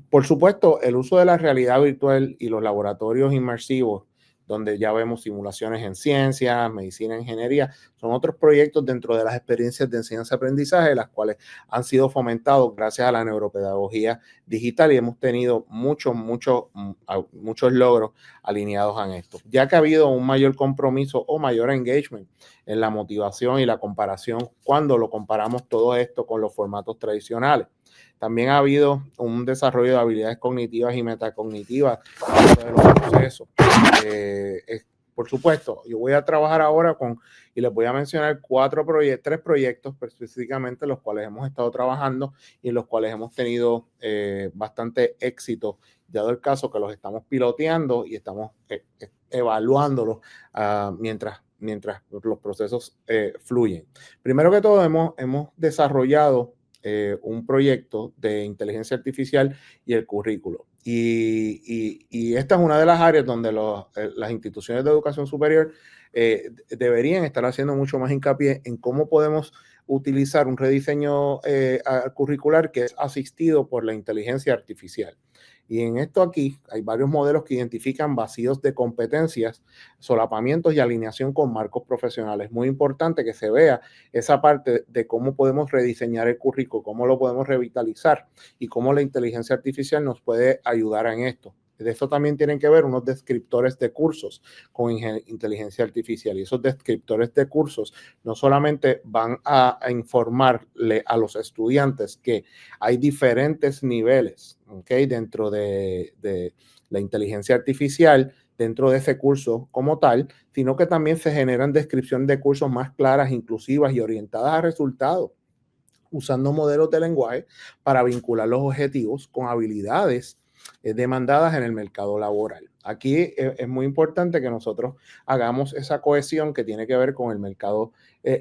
Por supuesto, el uso de la realidad virtual y los laboratorios inmersivos, donde ya vemos simulaciones en ciencia, medicina, ingeniería, son otros proyectos dentro de las experiencias de enseñanza-aprendizaje, las cuales han sido fomentados gracias a la neuropedagogía digital, y hemos tenido muchos logros alineados a esto, ya que ha habido un mayor compromiso o mayor engagement en la motivación y la comparación cuando lo comparamos todo esto con los formatos tradicionales. También ha habido un desarrollo de habilidades cognitivas y metacognitivas de los procesos. Por supuesto, yo voy a trabajar ahora y les voy a mencionar tres proyectos específicamente, los cuales hemos estado trabajando y en los cuales hemos tenido bastante éxito, dado el caso que los estamos piloteando y estamos evaluándolos mientras los procesos fluyen. Primero que todo, hemos desarrollado un proyecto de inteligencia artificial y el currículo. Y esta es una de las áreas donde las instituciones de educación superior deberían estar haciendo mucho más hincapié en cómo podemos utilizar un rediseño curricular que es asistido por la inteligencia artificial. Y en esto aquí hay varios modelos que identifican vacíos de competencias, solapamientos y alineación con marcos profesionales. Muy importante que se vea esa parte de cómo podemos rediseñar el currículo, cómo lo podemos revitalizar y cómo la inteligencia artificial nos puede ayudar en esto. De esto también tienen que ver unos descriptores de cursos con inteligencia artificial, y esos descriptores de cursos no solamente van a informarle a los estudiantes que hay diferentes niveles, ¿okay?, dentro de la inteligencia artificial, dentro de ese curso como tal, sino que también se generan descripciones de cursos más claras, inclusivas y orientadas a resultados, usando modelos de lenguaje para vincular los objetivos con habilidades demandadas en el mercado laboral. Aquí es muy importante que nosotros hagamos esa cohesión que tiene que ver con el mercado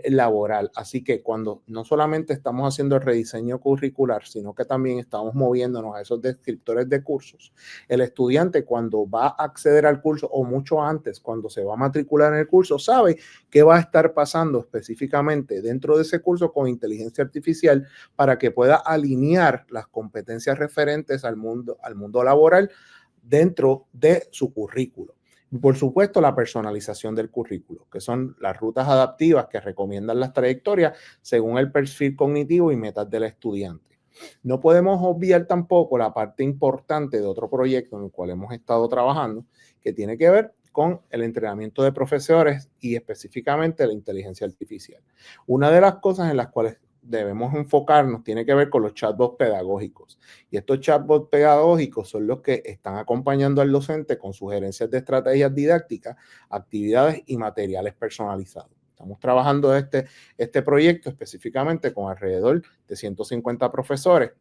laboral. Así que cuando no solamente estamos haciendo el rediseño curricular, sino que también estamos moviéndonos a esos descriptores de cursos, el estudiante cuando va a acceder al curso o mucho antes, cuando se va a matricular en el curso, sabe qué va a estar pasando específicamente dentro de ese curso con inteligencia artificial para que pueda alinear las competencias referentes al mundo laboral dentro de su currículo. Y por supuesto, la personalización del currículo, que son las rutas adaptivas que recomiendan las trayectorias según el perfil cognitivo y metas del estudiante. No podemos obviar tampoco la parte importante de otro proyecto en el cual hemos estado trabajando, que tiene que ver con el entrenamiento de profesores y específicamente la inteligencia artificial. Una de las cosas en las cuales debemos enfocarnos tiene que ver con los chatbots pedagógicos. Y estos chatbots pedagógicos son los que están acompañando al docente con sugerencias de estrategias didácticas, actividades y materiales personalizados. Estamos trabajando este proyecto específicamente con alrededor de 150 profesores.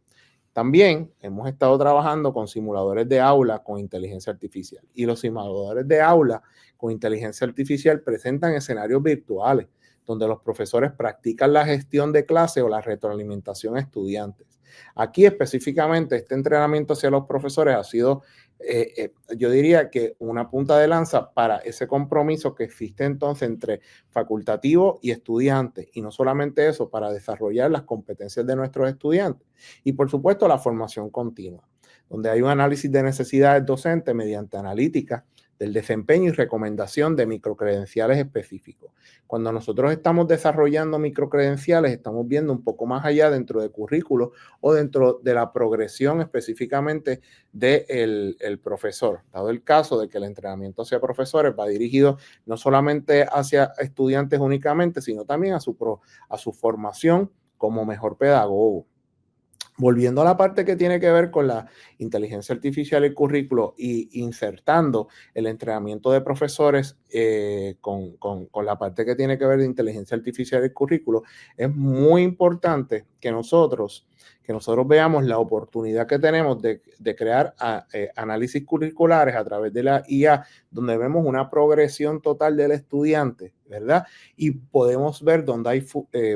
También hemos estado trabajando con simuladores de aula con inteligencia artificial. Y los simuladores de aula con inteligencia artificial presentan escenarios virtuales donde los profesores practican la gestión de clase o la retroalimentación a estudiantes. Aquí específicamente este entrenamiento hacia los profesores ha sido, yo diría que una punta de lanza para ese compromiso que existe entonces entre facultativo y estudiante, y no solamente eso, para desarrollar las competencias de nuestros estudiantes. Y por supuesto la formación continua, donde hay un análisis de necesidades docentes mediante analítica del desempeño y recomendación de microcredenciales específicos. Cuando nosotros estamos desarrollando microcredenciales, estamos viendo un poco más allá dentro de currículos o dentro de la progresión específicamente del profesor. Dado el caso de que el entrenamiento hacia profesores va dirigido no solamente hacia estudiantes únicamente, sino también a su formación como mejor pedagogo. Volviendo a la parte que tiene que ver con la inteligencia artificial y el currículo y insertando el entrenamiento de profesores con la parte que tiene que ver de inteligencia artificial y el currículo, es muy importante que nosotros veamos la oportunidad que tenemos de crear análisis curriculares a través de la IA, donde vemos una progresión total del estudiante, ¿verdad? Y podemos ver dónde hay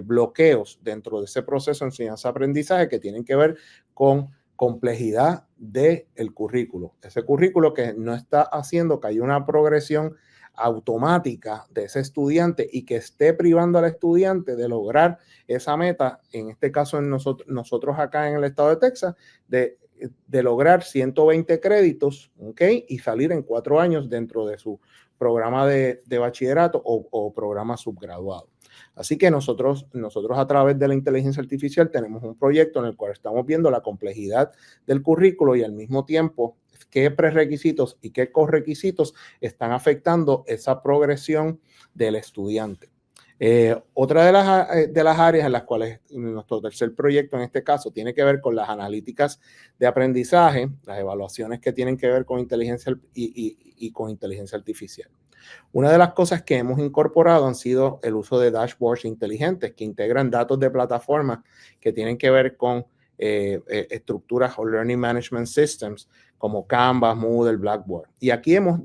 bloqueos dentro de ese proceso de enseñanza-aprendizaje que tienen que ver con complejidad del currículo. Ese currículo que no está haciendo que haya una progresión automática de ese estudiante y que esté privando al estudiante de lograr esa meta, en este caso en nosotros acá en el estado de Texas, de lograr 120 créditos, ¿ok? Y salir en 4 años dentro de su programa de bachillerato o programa subgraduado. Así que nosotros a través de la inteligencia artificial tenemos un proyecto en el cual estamos viendo la complejidad del currículo y al mismo tiempo qué prerequisitos y qué correquisitos están afectando esa progresión del estudiante. Otra de las áreas en las cuales nuestro tercer proyecto en este caso tiene que ver con las analíticas de aprendizaje, las evaluaciones que tienen que ver con inteligencia y con inteligencia artificial. Una de las cosas que hemos incorporado han sido el uso de dashboards inteligentes que integran datos de plataformas que tienen que ver con estructuras o Learning Management Systems como Canvas, Moodle, Blackboard. Y aquí hemos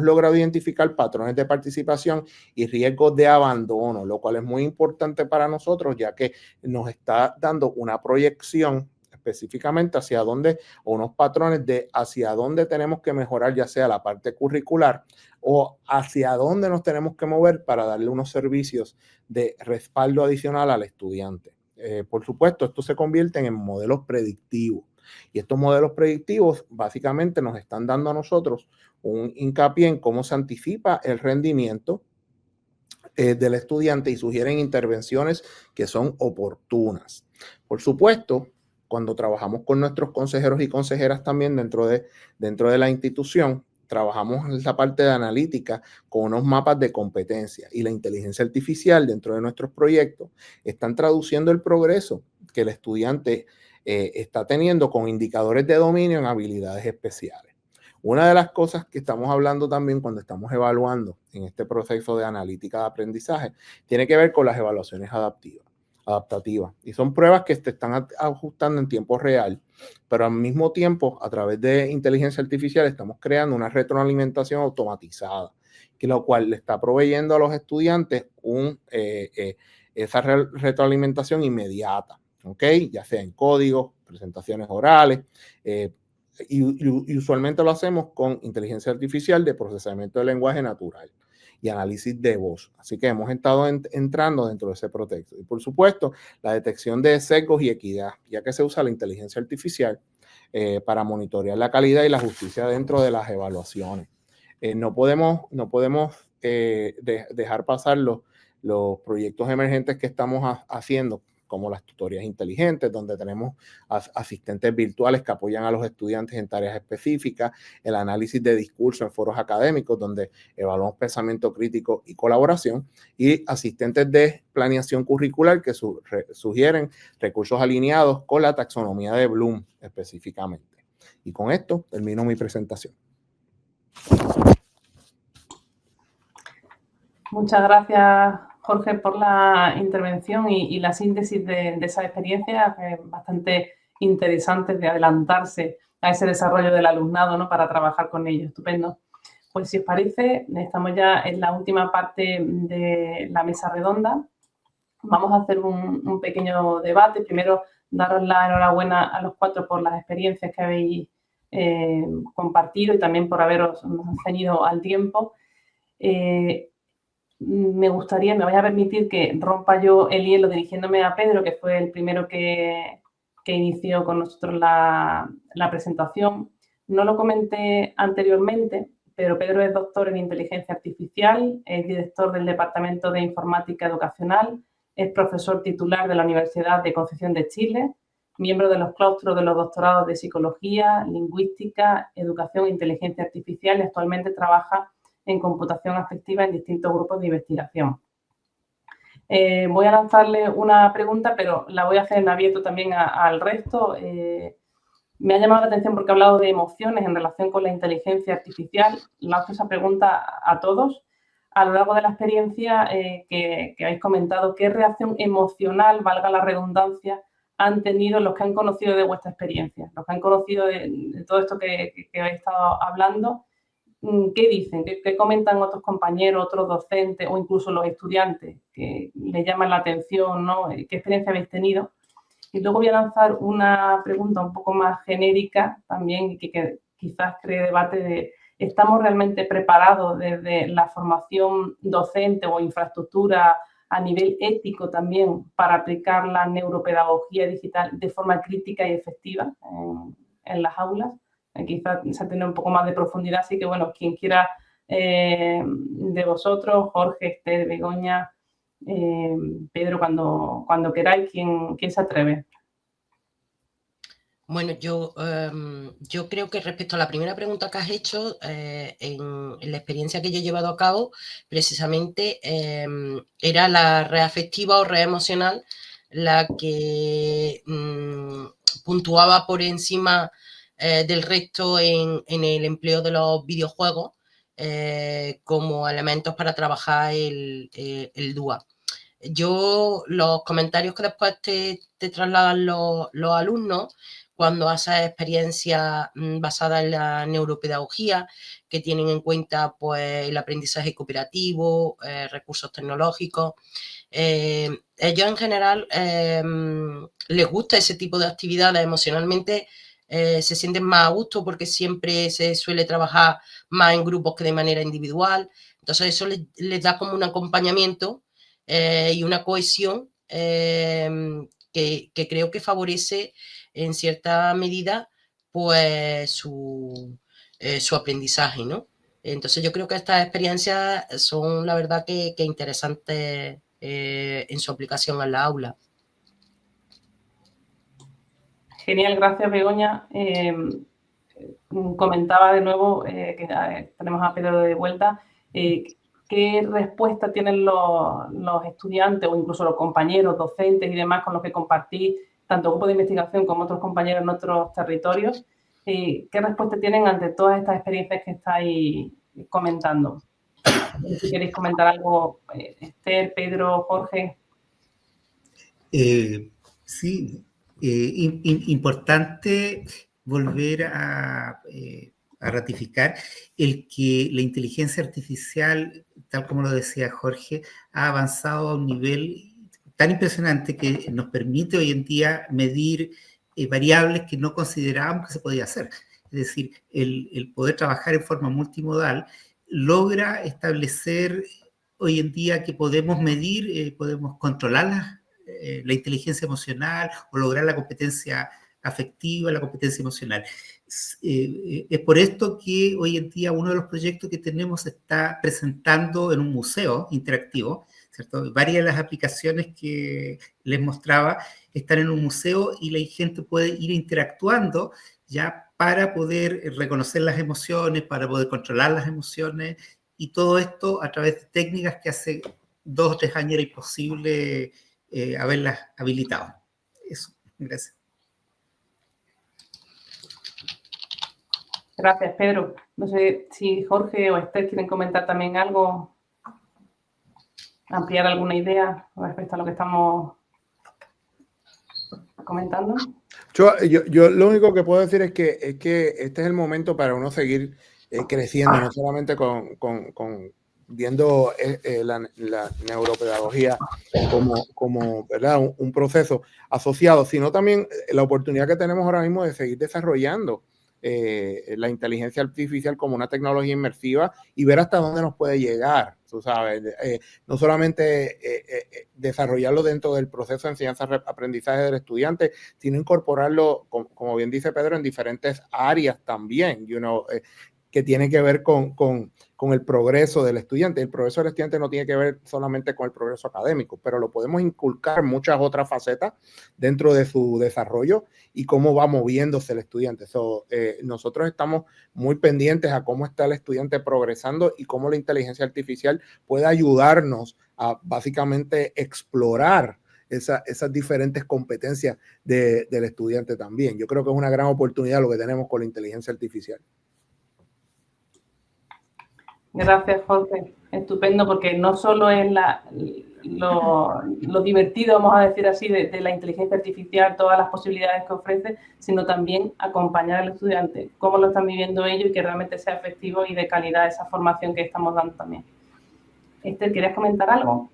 logrado identificar patrones de participación y riesgos de abandono, lo cual es muy importante para nosotros, ya que nos está dando una proyección específicamente hacia dónde, o unos patrones de hacia dónde tenemos que mejorar, ya sea la parte curricular o hacia dónde nos tenemos que mover para darle unos servicios de respaldo adicional al estudiante. Por supuesto, esto se convierte en modelos predictivos. Y estos modelos predictivos básicamente nos están dando a nosotros un hincapié en cómo se anticipa el rendimiento del estudiante y sugieren intervenciones que son oportunas. Por supuesto, cuando trabajamos con nuestros consejeros y consejeras también dentro de la institución, trabajamos en la parte de analítica con unos mapas de competencia y la inteligencia artificial dentro de nuestros proyectos están traduciendo el progreso que el estudiante está teniendo con indicadores de dominio en habilidades especiales. Una de las cosas que estamos hablando también cuando estamos evaluando en este proceso de analítica de aprendizaje tiene que ver con las evaluaciones adaptivas. adaptativa. Y son pruebas que te están ajustando en tiempo real, pero al mismo tiempo, a través de inteligencia artificial, estamos creando una retroalimentación automatizada, que lo cual le está proveyendo a los estudiantes esa retroalimentación inmediata, ¿ok? Ya sea en códigos, presentaciones orales, y usualmente lo hacemos con inteligencia artificial de procesamiento de lenguaje natural y análisis de voz. Así que hemos estado entrando dentro de ese proyecto. Y por supuesto, la detección de sesgos y equidad, ya que se usa la inteligencia artificial para monitorear la calidad y la justicia dentro de las evaluaciones. No podemos dejar pasar los proyectos emergentes que estamos haciendo, como las tutorías inteligentes, donde tenemos asistentes virtuales que apoyan a los estudiantes en tareas específicas, el análisis de discurso en foros académicos, donde evaluamos pensamiento crítico y colaboración, y asistentes de planeación curricular que sugieren recursos alineados con la taxonomía de Bloom específicamente. Y con esto termino mi presentación. Muchas gracias, Jorge, por la intervención y la síntesis de esa experiencia, bastante interesante de adelantarse a ese desarrollo del alumnado, ¿no?, para trabajar con ellos. Estupendo. Pues si os parece, estamos ya en la última parte de la mesa redonda. Vamos a hacer un pequeño debate. Primero, daros la enhorabuena a los 4 por las experiencias que habéis compartido y también por haberos ceñido al tiempo. Me vais a permitir que rompa yo el hielo dirigiéndome a Pedro, que fue el primero que inició con nosotros la presentación. No lo comenté anteriormente, pero Pedro es doctor en inteligencia artificial, es director del Departamento de Informática Educacional, es profesor titular de la Universidad de Concepción de Chile, miembro de los claustros de los doctorados de Psicología, Lingüística, Educación e Inteligencia Artificial y actualmente trabaja en computación afectiva en distintos grupos de investigación. Voy a lanzarle una pregunta, pero la voy a hacer en abierto también al resto. Me ha llamado la atención porque ha hablado de emociones en relación con la inteligencia artificial. Lanzo esa pregunta a todos. A lo largo de la experiencia que habéis comentado, ¿qué reacción emocional, valga la redundancia, han tenido los que han conocido de vuestra experiencia? Los que han conocido de todo esto que habéis estado hablando, ¿qué dicen? ¿Qué comentan otros compañeros, otros docentes o incluso los estudiantes que les llaman la atención, ¿no? ¿Qué experiencia habéis tenido? Y luego voy a lanzar una pregunta un poco más genérica también que quizás cree debate de ¿estamos realmente preparados desde la formación docente o infraestructura a nivel ético también para aplicar la neuropedagogía digital de forma crítica y efectiva en las aulas? Quizás se tiene un poco más de profundidad, así que bueno, quien quiera de vosotros, Jorge, Esther, Begoña, Pedro, cuando queráis, ¿quién se atreve? Bueno, yo creo que respecto a la primera pregunta que has hecho, en la experiencia que yo he llevado a cabo, precisamente era la red afectiva o red emocional la que puntuaba por encima del resto en el empleo de los videojuegos como elementos para trabajar el DUA. Yo, los comentarios que después te trasladan los alumnos cuando haces experiencias basadas en la neuropedagogía, que tienen en cuenta pues, el aprendizaje cooperativo, recursos tecnológicos. Ellos en general les gusta ese tipo de actividades emocionalmente, se sienten más a gusto porque siempre se suele trabajar más en grupos que de manera individual. Entonces eso les da como un acompañamiento y una cohesión que creo que favorece en cierta medida pues su aprendizaje, ¿no? Entonces yo creo que estas experiencias son la verdad que interesantes en su aplicación en la aula. Genial, gracias Begoña. Comentaba de nuevo que tenemos a Pedro de vuelta. ¿Qué respuesta tienen los estudiantes o incluso los compañeros, docentes y demás con los que compartís, tanto grupos de investigación como otros compañeros en otros territorios? ¿Qué respuesta tienen ante todas estas experiencias que estáis comentando? Si queréis comentar algo, Esther, Pedro, Jorge. Sí, importante volver a ratificar el que la inteligencia artificial, tal como lo decía Jorge, ha avanzado a un nivel tan impresionante que nos permite hoy en día medir variables que no considerábamos que se podía hacer. Es decir, el poder trabajar en forma multimodal logra establecer hoy en día que podemos medir, podemos controlar la inteligencia emocional o lograr la competencia afectiva, la competencia emocional. Es por esto que hoy en día uno de los proyectos que tenemos se está presentando en un museo interactivo, ¿cierto? Varias de las aplicaciones que les mostraba están en un museo y la gente puede ir interactuando ya para poder reconocer las emociones, para poder controlar las emociones, y todo esto a través de técnicas que hace 2 o 3 años era imposible haberlas habilitado. Eso, gracias. Gracias, Pedro. No sé si Jorge o Esther quieren comentar también algo, ampliar alguna idea respecto a lo que estamos comentando. Yo lo único que puedo decir es que este es el momento para uno seguir creciendo, no solamente con viendo la neuropedagogía como ¿verdad? Un proceso asociado, sino también la oportunidad que tenemos ahora mismo de seguir desarrollando la inteligencia artificial como una tecnología inmersiva y ver hasta dónde nos puede llegar, tú sabes, no solamente desarrollarlo dentro del proceso de enseñanza-aprendizaje del estudiante, sino incorporarlo, como bien dice Pedro, en diferentes áreas también, que tiene que ver con el progreso del estudiante. El progreso del estudiante no tiene que ver solamente con el progreso académico, pero lo podemos inculcar en muchas otras facetas dentro de su desarrollo y cómo va moviéndose el estudiante. Nosotros estamos muy pendientes a cómo está el estudiante progresando y cómo la inteligencia artificial puede ayudarnos a básicamente explorar esas diferentes competencias del estudiante también. Yo creo que es una gran oportunidad lo que tenemos con la inteligencia artificial. Gracias, Jorge. Estupendo, porque no solo es lo divertido, vamos a decir así, de la inteligencia artificial, todas las posibilidades que ofrece, sino también acompañar al estudiante, cómo lo están viviendo ellos y que realmente sea efectivo y de calidad esa formación que estamos dando también. Esther, ¿querías comentar algo?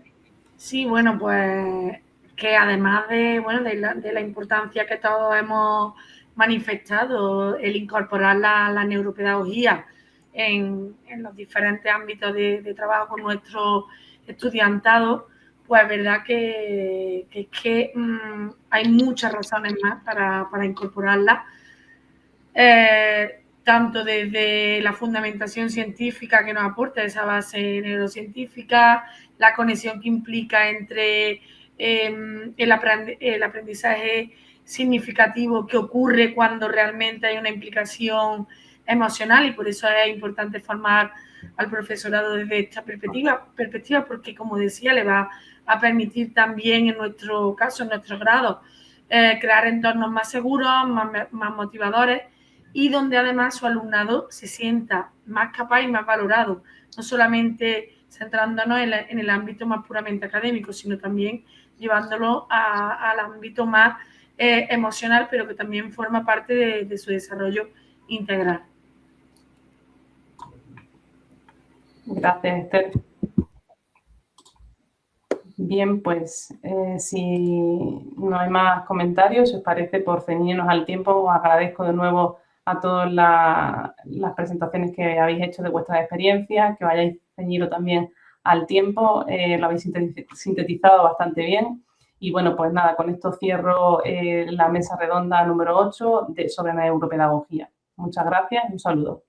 Sí, bueno, pues que además de la importancia que todos hemos manifestado, el incorporar la neuropedagogía en los diferentes ámbitos de trabajo con nuestro estudiantado, pues es verdad que hay muchas razones más para incorporarla, tanto desde la fundamentación científica que nos aporta esa base neurocientífica, la conexión que implica entre el aprendizaje significativo que ocurre cuando realmente hay una implicación emocional, y por eso es importante formar al profesorado desde esta perspectiva, porque, como decía, le va a permitir también, en nuestro caso, en nuestro grado, crear entornos más seguros, más motivadores, y donde además su alumnado se sienta más capaz y más valorado, no solamente centrándonos en el ámbito más puramente académico, sino también llevándolo al ámbito más emocional, pero que también forma parte de su desarrollo integral. Gracias, Esther. Bien, pues si no hay más comentarios, si os parece, por ceñirnos al tiempo, os agradezco de nuevo a todas las presentaciones que habéis hecho de vuestras experiencias, que os hayáis ceñido también al tiempo, lo habéis sintetizado bastante bien. Y bueno, pues nada, con esto cierro la mesa redonda número 8 sobre neuropedagogía. Muchas gracias y un saludo.